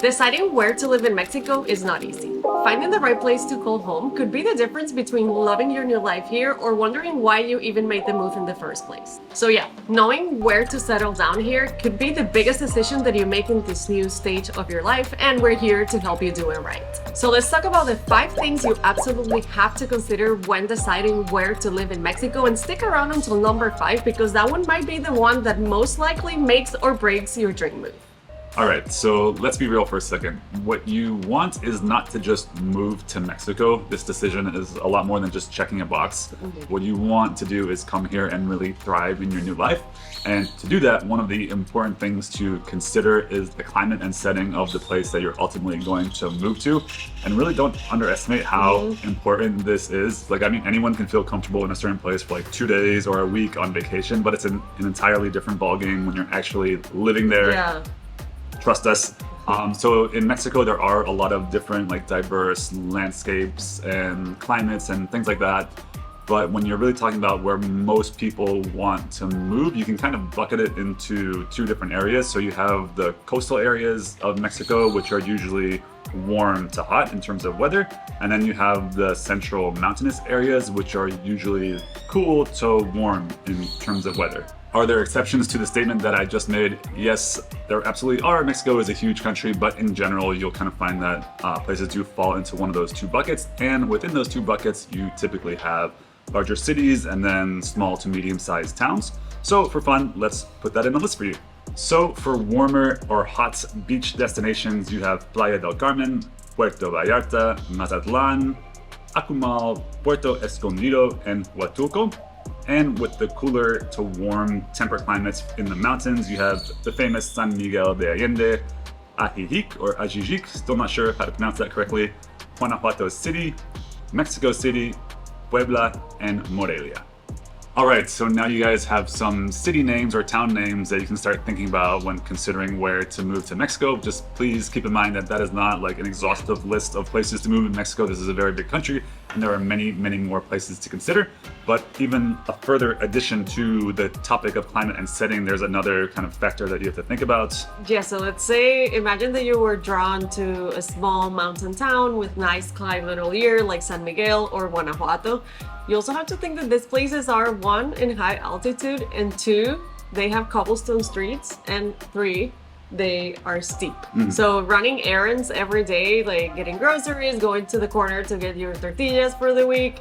Deciding where to live in Mexico is not easy. Finding the right place to call home could be the difference between loving your new life here or wondering why you even made the move in the first place. So yeah, knowing where to settle down here could be the biggest decision that you make in this new stage of your life, and we're here to help you do it right. So let's talk about the 5 things you absolutely have to consider when deciding where to live in Mexico, and stick around until number 5 because that one might be the one that most likely makes or breaks your dream move. All right, so let's be real for a second. What you want is not to just move to Mexico. This decision is a lot more than just checking a box. What you want to do is come here and really thrive in your new life. And to do that, one of the important things to consider is the climate and setting of the place that you're ultimately going to move to. And really don't underestimate how important this is. Like, I mean, anyone can feel comfortable in a certain place for like 2 days or a week on vacation, but it's an entirely different ballgame when you're actually living there. Yeah. Trust us. So in Mexico, there are a lot of different like diverse landscapes and climates and things like that. But when you're really talking about where most people want to move, you can kind of bucket it into 2 different areas. So you have the coastal areas of Mexico, which are usually warm to hot in terms of weather. And then you have the central mountainous areas, which are usually cool to warm in terms of weather. Are there exceptions to the statement that I just made? Yes, there absolutely are. Mexico is a huge country, but in general, you'll kind of find that places do fall into one of those 2 buckets. And within those 2 buckets, you typically have larger cities and then small to medium-sized towns. So for fun, let's put that in the list for you. So for warmer or hot beach destinations, you have Playa del Carmen, Puerto Vallarta, Mazatlan, Akumal, Puerto Escondido, and Huatulco. And with the cooler to warm temperate climates in the mountains, you have the famous San Miguel de Allende, Ajijic or Ajijic, still not sure how to pronounce that correctly, Guanajuato City, Mexico City, Puebla, and Morelia. All right, so now you guys have some city names or town names that you can start thinking about when considering where to move to Mexico. Just please keep in mind that that is not like an exhaustive list of places to move in Mexico. This is a very big country, and there are many, many more places to consider. But even a further addition to the topic of climate and setting, there's another kind of factor that you have to think about. Yeah, so let's say, imagine that you were drawn to a small mountain town with nice climate all year, like San Miguel or Guanajuato. You also have to think that these places are 1, in high altitude, and 2, they have cobblestone streets, and 3, they are steep. So running errands every day, like getting groceries, going to the corner to get your tortillas for the week,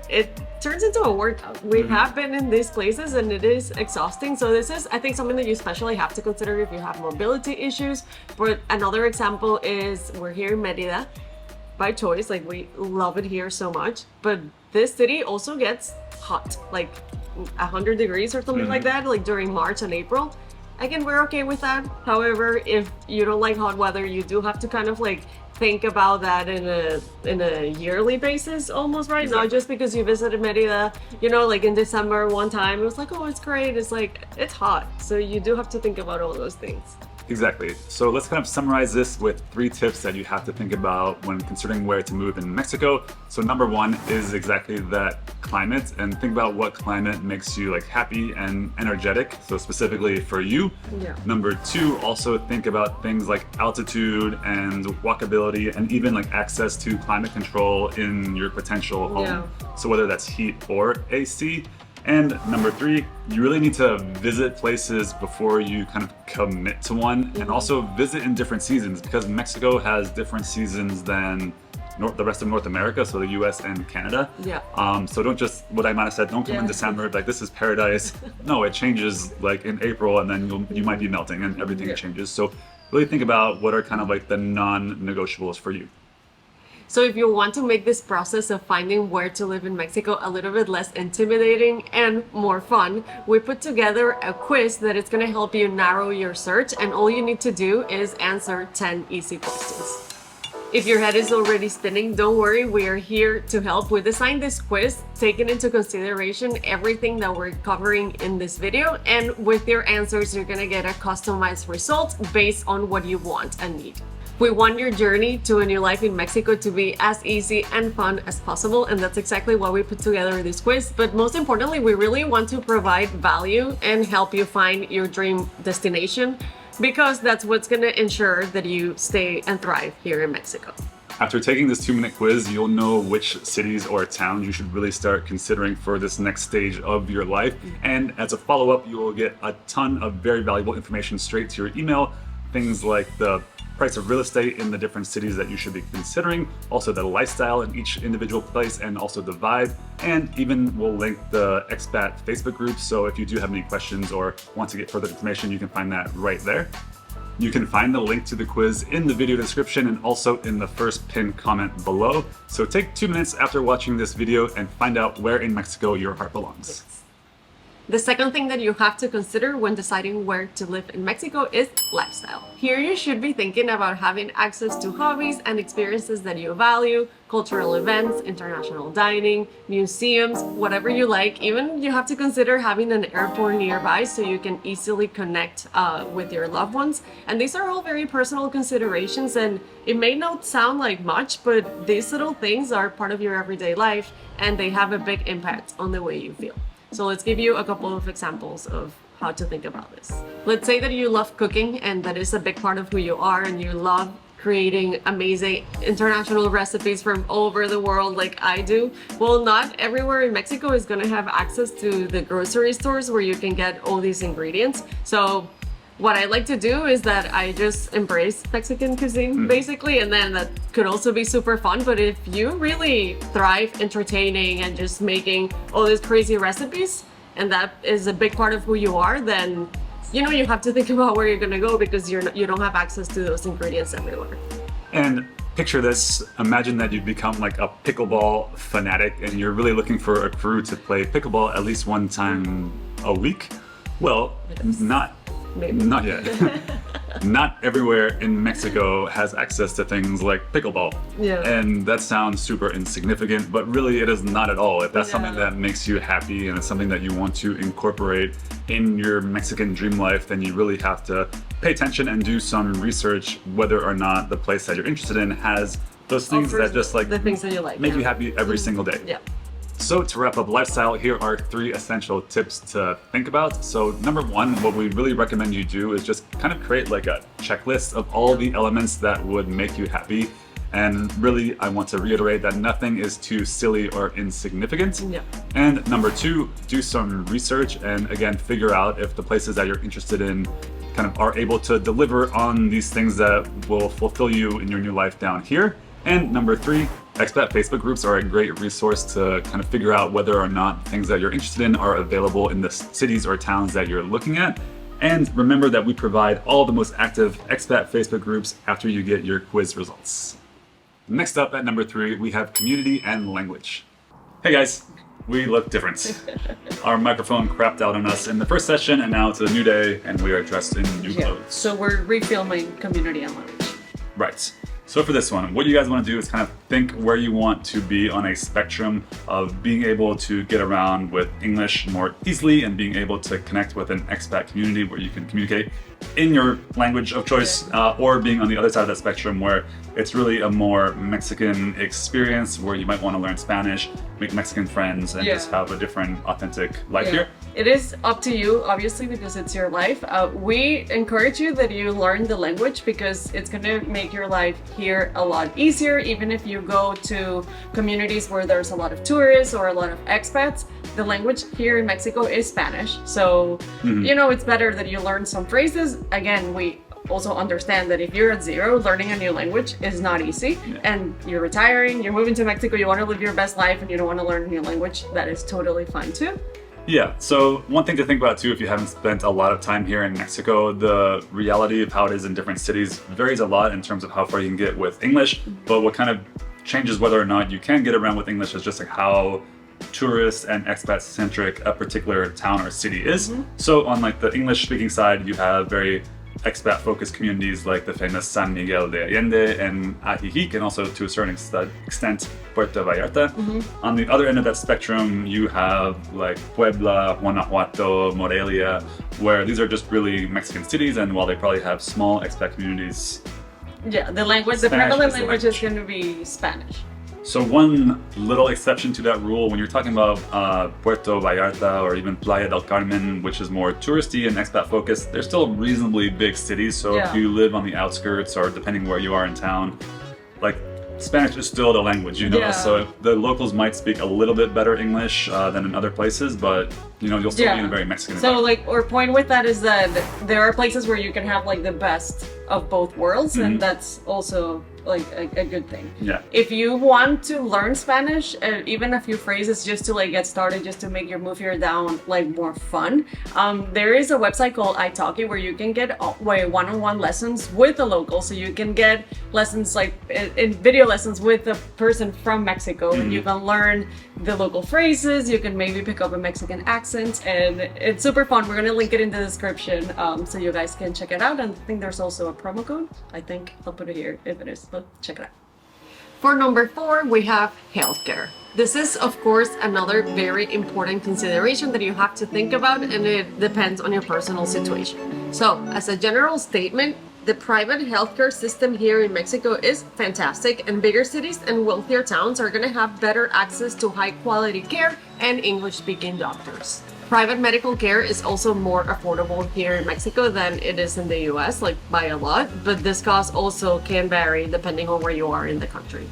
it turns into a workout. We have been in these places and it is exhausting. So this is, I think, something that you especially have to consider if you have mobility issues. But another example is we're here in Merida by choice, like we love it here so much, but this city also gets hot, like 100 degrees or something like that, like during March and April. Again, we're okay with that. However, if you don't like hot weather, you do have to kind of like think about that in a yearly basis almost, right? Exactly. Not just because you visited Merida, you know, like in December one time, it was like, oh, it's great. It's like, it's hot. So you do have to think about all those things. Exactly. So let's kind of summarize this with 3 tips that you have to think about when considering where to move in Mexico. So number 1 is exactly that climate, and think about what climate makes you like happy and energetic. So specifically for you. Yeah. Number 2, also think about things like altitude and walkability and even like access to climate control in your potential home. Yeah. So whether that's heat or AC. And number 3, you really need to visit places before you kind of commit to one, and also visit in different seasons, because Mexico has different seasons than the rest of North America, so the US and Canada. Yeah. So don't just, what I might have said, don't come in December, like this is paradise. No, it changes like in April, and then you might be melting and everything changes. So really think about what are kind of like the non-negotiables for you. So if you want to make this process of finding where to live in Mexico a little bit less intimidating and more fun, we put together a quiz that is going to help you narrow your search, and all you need to do is answer 10 easy questions. If your head is already spinning, don't worry, we are here to help. We designed this quiz taking into consideration everything that we're covering in this video, and with your answers, you're gonna get a customized result based on what you want and need. We want your journey to a new life in Mexico to be as easy and fun as possible, and that's exactly why we put together this quiz. But most importantly, we really want to provide value and help you find your dream destination. because that's what's going to ensure that you stay and thrive here in Mexico. After taking this 2-minute quiz, you'll know which cities or towns you should really start considering for this next stage of your life. And as a follow-up, you will get a ton of very valuable information straight to your email. Things like the price of real estate in the different cities that you should be considering, also the lifestyle in each individual place, and also the vibe. And even we'll link the expat Facebook group. So if you do have any questions or want to get further information, you can find that right there. You can find the link to the quiz in the video description and also in the first pinned comment below. So take 2 minutes after watching this video and find out where in Mexico your heart belongs. The second thing that you have to consider when deciding where to live in Mexico is lifestyle. Here you should be thinking about having access to hobbies and experiences that you value, cultural events, international dining, museums, whatever you like. Even you have to consider having an airport nearby so you can easily connect with your loved ones. And these are all very personal considerations, and it may not sound like much, but these little things are part of your everyday life and they have a big impact on the way you feel. So let's give you a couple of examples of how to think about this. Let's say that you love cooking and that is a big part of who you are, and you love creating amazing international recipes from all over the world like I do. Well, not everywhere in Mexico is going to have access to the grocery stores where you can get all these ingredients. So what I like to do is that I just embrace Mexican cuisine basically, and then that could also be super fun. But if you really thrive entertaining and just making all these crazy recipes, and that is a big part of who you are, then you know you have to think about where you're gonna go, because you don't have access to those ingredients everywhere. And picture this, imagine that you become like a pickleball fanatic and you're really looking for a crew to play pickleball at least one time a week. Well, not yet. Not everywhere in Mexico has access to things like pickleball. Yeah. And that sounds super insignificant, but really it is not at all. If that's something that makes you happy and it's something that you want to incorporate in your Mexican dream life, then you really have to pay attention and do some research whether or not the place that you're interested in has those things that just like the things that you like, make you happy every single day. Yeah. So to wrap up lifestyle, here are 3 essential tips to think about. So number 1, what we really recommend you do is just kind of create like a checklist of all the elements that would make you happy. And really, I want to reiterate that nothing is too silly or insignificant. Yeah. And number 2, do some research and again, figure out if the places that you're interested in kind of are able to deliver on these things that will fulfill you in your new life down here. And number 3, expat Facebook groups are a great resource to kind of figure out whether or not things that you're interested in are available in the cities or towns that you're looking at. And remember that we provide all the most active expat Facebook groups after you get your quiz results. Next up at number 3, we have community and language. Hey guys, we look different. Our microphone crapped out on us in the first session, and now it's a new day and we are dressed in new clothes. So we're refilming community and language. Right. So for this one, what you guys want to do is kind of think where you want to be on a spectrum of being able to get around with English more easily and being able to connect with an expat community where you can communicate in your language of choice, or being on the other side of that spectrum where it's really a more Mexican experience where you might want to learn Spanish, make Mexican friends, and just have a different authentic life here. It is up to you, obviously, because it's your life. We encourage you that you learn the language because it's going to make your life here a lot easier. Even if you go to communities where there's a lot of tourists or a lot of expats, the language here in Mexico is Spanish. So, you know, it's better that you learn some phrases. Again, we also understand that if you're at 0, learning a new language is not easy, and you're retiring, you're moving to Mexico, you want to live your best life and you don't want to learn a new language, that is totally fine too. Yeah, so one thing to think about too, if you haven't spent a lot of time here in Mexico, the reality of how it is in different cities varies a lot in terms of how far you can get with English, but what kind of changes whether or not you can get around with English is just like how tourist and expat centric a particular town or city is. So on like the English speaking side, you have very expat focused communities like the famous San Miguel de Allende and Ajijic, and also to a certain extent Puerto Vallarta. On the other end of that spectrum, you have like Puebla, Guanajuato, Morelia, where these are just really Mexican cities, and while they probably have small expat communities, the language, the prevalent language is going to be Spanish. So one little exception to that rule, when you're talking about Puerto Vallarta or even Playa del Carmen, which is more touristy and expat focused, they're still reasonably big cities. So if you live on the outskirts or depending where you are in town, like Spanish is still the language, you know. Yeah. So the locals might speak a little bit better English than in other places, but you know, you'll still be in a very Mexican So environment. like our point with that is that there are places where you can have like the best of both worlds, and that's also like a good thing. Yeah. If you want to learn Spanish, even a few phrases just to like get started, just to make your move here down like more fun, there is a website called italki where you can get one-on-one lessons with the locals. So you can get lessons like in video lessons with a person from Mexico, and you can learn the local phrases. You can maybe pick up a Mexican accent, and it's super fun. We're gonna link it in the description so you guys can check it out. And I think there's also a promo code. I think I'll put it here if it is, but check it out. For number 4, we have healthcare. This is, of course, another very important consideration that you have to think about, and it depends on your personal situation. So, as a general statement, the private healthcare system here in Mexico is fantastic, and bigger cities and wealthier towns are going to have better access to high quality care and English-speaking doctors. Private medical care is also more affordable here in Mexico than it is in the US, like by a lot, but this cost also can vary depending on where you are in the country.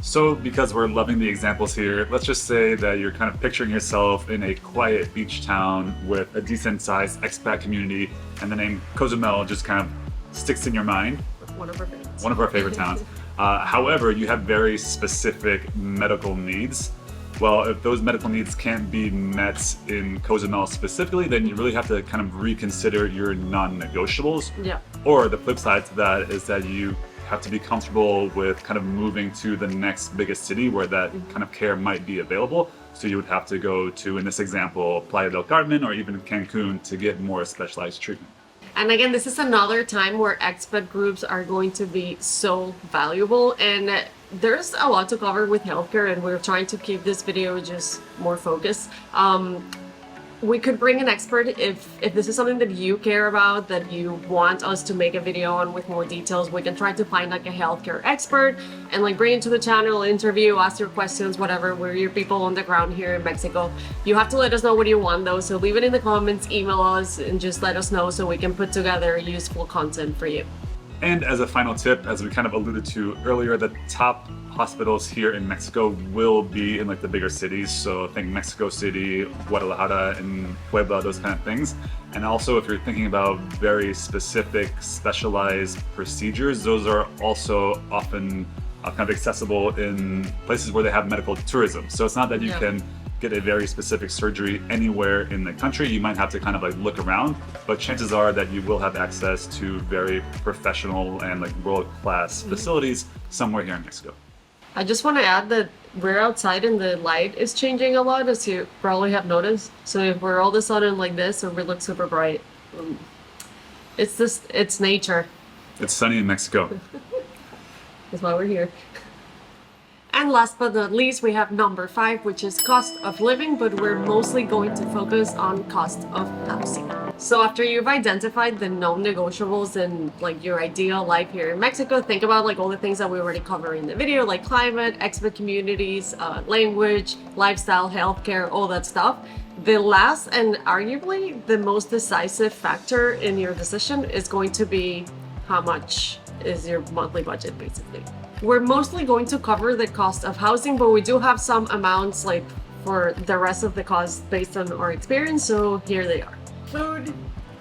So because we're loving the examples here, let's just say that you're kind of picturing yourself in a quiet beach town with a decent sized expat community, and the name Cozumel just kind of sticks in your mind. One of our favorites. One of our favorite towns. However, you have very specific medical needs. Well, if those medical needs can't be met in Cozumel specifically, then you really have to kind of reconsider your non-negotiables. Yeah. Or the flip side to that is that you have to be comfortable with kind of moving to the next biggest city where that kind of care might be available. So you would have to go to, in this example, Playa del Carmen or even Cancun to get more specialized treatment. And again, this is another time where expat groups are going to be so valuable, and there's a lot to cover with healthcare, and we're trying to keep this video just more focused. We could bring an expert if this is something that you care about, that you want us to make a video on with more details. We can try to find like a healthcare expert and like bring it to the channel, interview, ask your questions, whatever. We're your people on the ground here in Mexico. You have to let us know what you want though, so leave it in the comments, email us, and just let us know so we can put together useful content for you. And as a final tip, as we kind of alluded to earlier, the top hospitals here in Mexico will be in like the bigger cities. So think Mexico City, Guadalajara, and Puebla, those kind of things. And also if you're thinking about very specific specialized procedures, those are also often kind of accessible in places where they have medical tourism. So it's not that you can get a very specific surgery anywhere in the country. You might have to kind of like look around, but chances are that you will have access to very professional and like world-class facilities somewhere here in Mexico. I just want to add that we're outside and the light is changing a lot, as you probably have noticed. So if we're all of a sudden like this or we look super bright, it's nature. It's sunny in Mexico. That's why we're here. And last but not least, we have number 5, which is cost of living, but we're mostly going to focus on cost of housing. So after you've identified the non-negotiables and like your ideal life here in Mexico, think about like all the things that we already covered in the video, like climate, expat communities, language, lifestyle, healthcare, all that stuff. The last and arguably the most decisive factor in your decision is going to be how much is your monthly budget, basically. We're mostly going to cover the cost of housing, but we do have some amounts like for the rest of the costs based on our experience, so here they are. Food,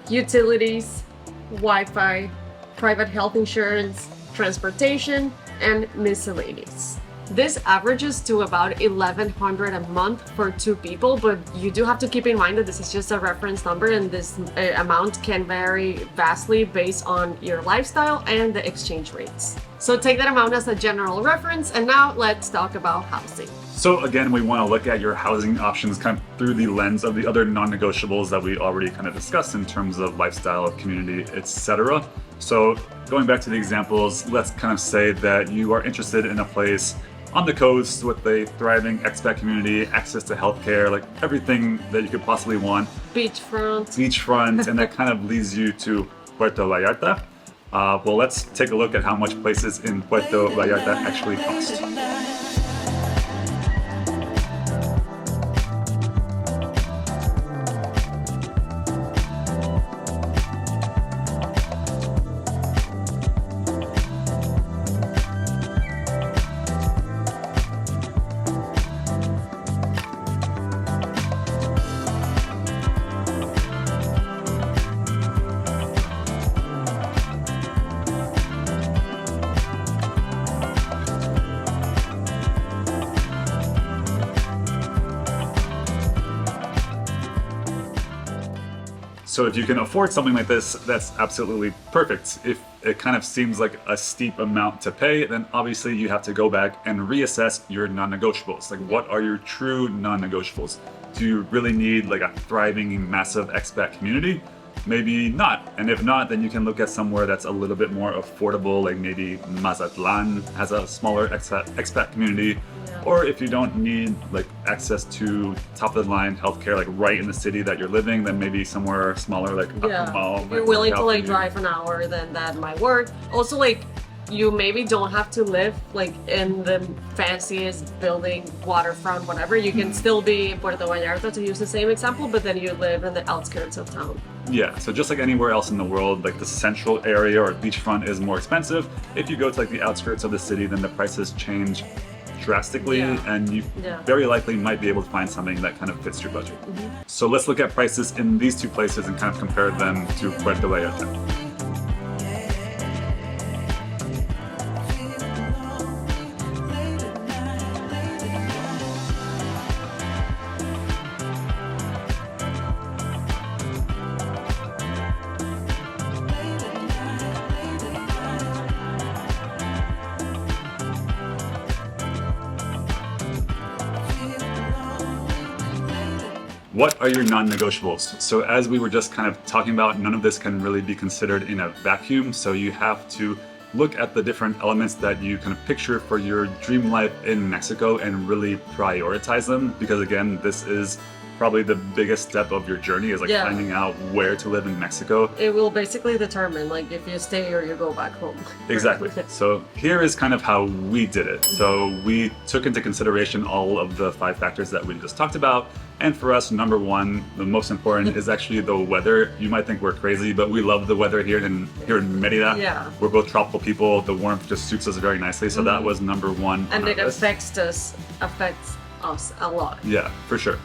utilities, Wi-Fi, private health insurance, transportation, and miscellaneous. This averages to about $1,100 a month for 2 people, but you do have to keep in mind that this is just a reference number and this amount can vary vastly based on your lifestyle and the exchange rates. So take that amount as a general reference, and now let's talk about housing. So again, we want to look at your housing options kind of through the lens of the other non-negotiables that we already kind of discussed in terms of lifestyle, community, etc. So going back to the examples, let's kind of say that you are interested in a place on the coast with a thriving expat community, access to healthcare, like everything that you could possibly want. Beachfront, and that kind of leads you to Puerto Vallarta. Well, let's take a look at how much places in Puerto Vallarta actually cost. So if you can afford something like this, that's absolutely perfect. If it kind of seems like a steep amount to pay, then obviously you have to go back and reassess your non-negotiables. Like, what are your true non-negotiables? Do you really need like a thriving, massive expat community? Maybe not. And if not, then you can look at somewhere that's a little bit more affordable, like maybe Mazatlan has a smaller expat community. Or if you don't need like access to top of the line healthcare like right in the city that you're living, then maybe somewhere smaller like if you're willing to like drive an hour, then that might work. Also, like, you maybe don't have to live like in the fanciest building, waterfront, whatever. You can still be in Puerto Vallarta, to use the same example, but then you live in the outskirts of town. Yeah, so just like anywhere else in the world, like the central area or beachfront is more expensive. If you go to like the outskirts of the city, then the prices change drastically, and you very likely might be able to find something that kind of fits your budget. So let's look at prices in these two places and kind of compare them to Puerto Vallarta. What are your non-negotiables? So as we were just kind of talking about, none of this can really be considered in a vacuum. So you have to look at the different elements that you kind of picture for your dream life in Mexico and really prioritize them. Because again, this is probably the biggest step of your journey, is like finding out where to live in Mexico. It will basically determine like if you stay or you go back home. Exactly. So here is kind of how we did it. So we took into consideration all of the 5 factors that we just talked about. And for us, number one, the most important is actually the weather. You might think we're crazy, but we love the weather here in Merida. Yeah. We're both tropical people. The warmth just suits us very nicely. So that was number one. And it affects us a lot. Yeah, for sure.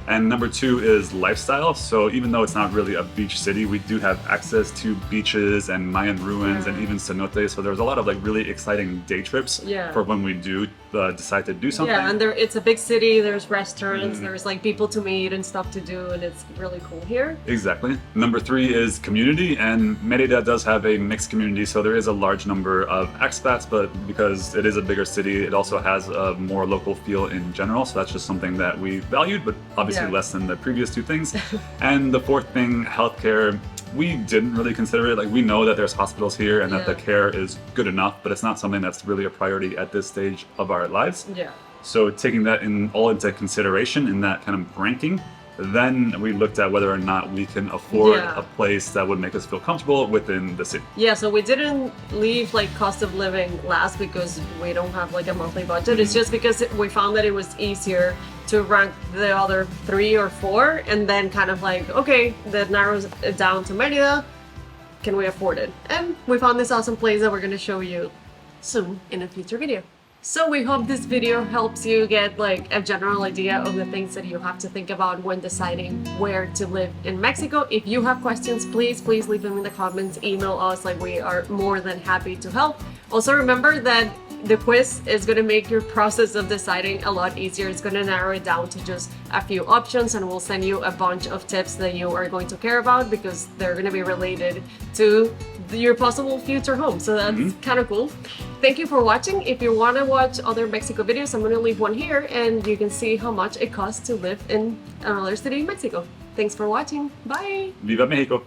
And number 2 is lifestyle. So even though it's not really a beach city, we do have access to beaches and Mayan ruins and even cenotes. So there's a lot of like really exciting day trips for when we do decide to do something. Yeah, and it's a big city. There's restaurants. There's like people to meet and stuff to do, and it's really cool here. Exactly. Number 3 is community, and Merida does have a mixed community. So there is a large number of expats, but because it is a bigger city, it also has a more local feel in general. So that's just something that we valued, but obviously less than the previous 2 things. And the 4th thing, healthcare, we didn't really consider it. Like, we know that there's hospitals here and that the care is good enough, but it's not something that's really a priority at this stage of our lives. So taking that all into consideration in that kind of ranking, then we looked at whether or not we can afford a place that would make us feel comfortable within the city. Yeah, so we didn't leave like cost of living last because we don't have like a monthly budget. It's just because we found that it was easier to rank the other 3 or 4 and then kind of like, okay, that narrows it down to Merida. Can we afford it? And we found this awesome place that we're going to show you soon in a future video. So we hope this video helps you get like a general idea of the things that you have to think about when deciding where to live in Mexico. If you have questions, please leave them in the comments, email us, like we are more than happy to help. Also remember that the quiz is going to make your process of deciding a lot easier. It's going to narrow it down to just a few options, and we'll send you a bunch of tips that you are going to care about because they're going to be related to your possible future home. So that's kind of cool. Thank you for watching. If you want to watch other Mexico videos, I'm going to leave one here and you can see how much it costs to live in another city in Mexico. Thanks for watching. Bye. Viva Mexico!